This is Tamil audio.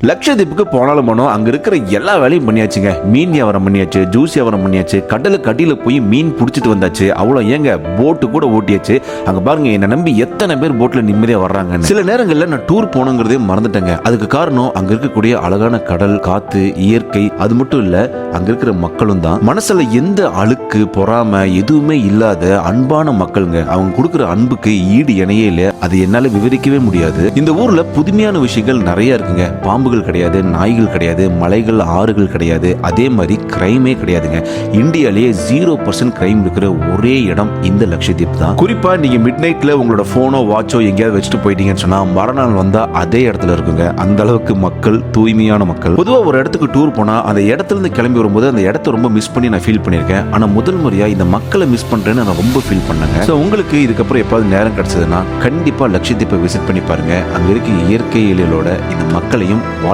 லட்சத்தீப்புக்கு போனாலும் போனோம், அங்க இருக்கிற எல்லா வேலையும் பண்ணியாச்சுங்க. மீன் வியாபாரம் பண்ணியாச்சு, ஜூஸ் வியாபாரம் பண்ணியாச்சு, கடலுக்கு அடியில போய் மீன் பிடிச்சிட்டு வந்தாச்சு. அவ்வளோ ஏங்க போட்டு கூட ஓட்டியாச்சு. அங்க பாருங்க, என்னை நம்பி எத்தனை பேர் போட்ல நிம்மதியா வர்றாங்க. சில நேரங்கள்ல நான் டூர் போனோங்கிறதே மறந்துட்டேங்க. அதுக்கு காரணம் அங்க இருக்கக்கூடிய அழகான கடல், காத்து, இயற்கை, அது மட்டும் இல்ல அங்க இருக்கிற மக்களும் தான். மனசுல எந்த அழுக்கு, பொறாம எதுவுமே இல்லாத அன்பான மக்களுங்க. அவங்க கொடுக்குற அன்புக்கு ஈடு இணையே இல்ல. அது என்னால விவரிக்கவே முடியாது. இந்த ஊர்ல புதுமையான விஷயங்கள் நிறைய இருக்குங்க. பாம்புகள் கிடையாது, நாய்கள் கிடையாது, மலைகள், ஆறுகள் கிடையாது. அதே மாதிரி கிரைமே கிடையாதுங்க. இந்தியாலேயே 0% கிரைம் இருக்கிற ஒரே இடம் இந்த லட்சத்தீப் தான். குறிப்பா நீங்க மிட் நைட்ல உங்களோட போனோ வாட்சோ எங்கேயாவது வச்சுட்டு போயிட்டீங்கன்னு சொன்னா மறுநாள் வந்தா அதே இடத்துல இருக்குங்க. அந்த அளவுக்கு மக்கள் தூய்மையான மக்கள். பொதுவா ஒரு இடத்துக்கு டூர் போனா அந்த இடத்துல இருந்து கிளம்பி வரும்போது அந்த இடத்த ரொம்ப மிஸ் பண்ணி நான் ஃபீல் பண்ணிருக்கேன். ஆனா முதல் முறையா இந்த மக்களை மிஸ் பண்றேன்னு நான் ரொம்ப ஃபீல் பண்ணேங்க. ஸோ உங்களுக்கு இதுக்கப்புறம் எப்பாவது நேரம் கிடைச்சதுன்னா கண்டிப்பா லட்சத்தீப்பை விசிட் பண்ணி பாருங்க. அங்க இருக்க இயற்கை எழிலோட இந்த மக்களையும்